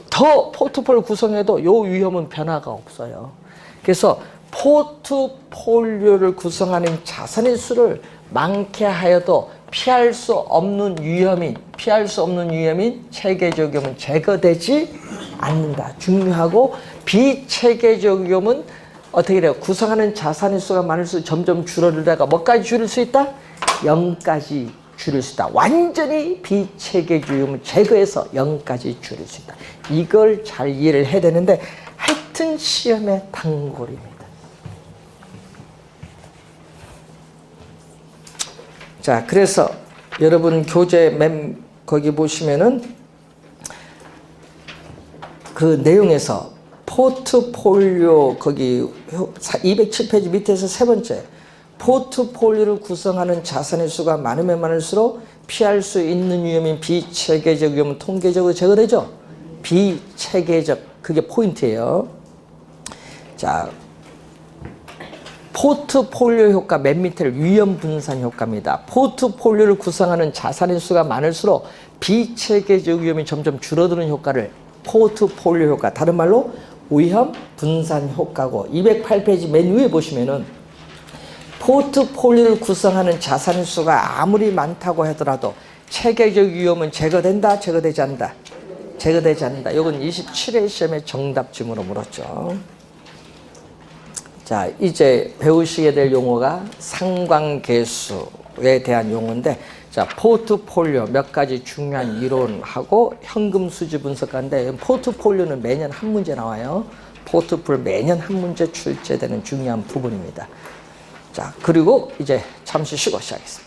더 포트폴리오 구성해도 요 위험은 변화가 없어요. 그래서 포트폴리오를 구성하는 자산의 수를 많게 하여도 피할 수 없는 위험인 체계적 위험은 제거되지 않는다. 중요하고 비체계적 위험은 어떻게 돼요? 구성하는 자산의 수가 많을수록 점점 줄어들다가 뭐까지 줄일 수 있다? 0까지 줄일 수 있다. 완전히 비체계적 위험을 제거해서 0까지 줄일 수 있다. 이걸 잘 이해를 해야 되는데 하여튼 시험의 단골입니다. 자, 그래서 여러분 교재 거기 보시면은 그 내용에서 포트폴리오 거기 207페이지 밑에서 세 번째 포트폴리오를 구성하는 자산의 수가 많으면 많을수록 피할 수 있는 위험인 비체계적 위험은 통계적으로 제거되죠. 비체계적, 그게 포인트예요. 자, 포트폴리오 효과 맨 밑에를 위험 분산 효과입니다. 포트폴리오를 구성하는 자산의 수가 많을수록 비체계적 위험이 점점 줄어드는 효과를 포트폴리오 효과, 다른 말로 위험 분산 효과고, 208페이지 맨 위에 보시면은 포트폴리오를 구성하는 자산의 수가 아무리 많다고 하더라도 체계적 위험은 제거된다, 제거되지 않는다? 제거되지 않는다. 이건 27회 시험의 정답쯤으로 물었죠. 자, 이제 배우시게 될 용어가 상관계수에 대한 용어인데, 자, 포트폴리오 몇 가지 중요한 이론하고 현금 수지 분석하는데, 포트폴리오는 매년 한 문제 나와요. 포트폴리오 매년 한 문제 출제되는 중요한 부분입니다. 자, 그리고 이제 잠시 쉬고 시작하겠습니다.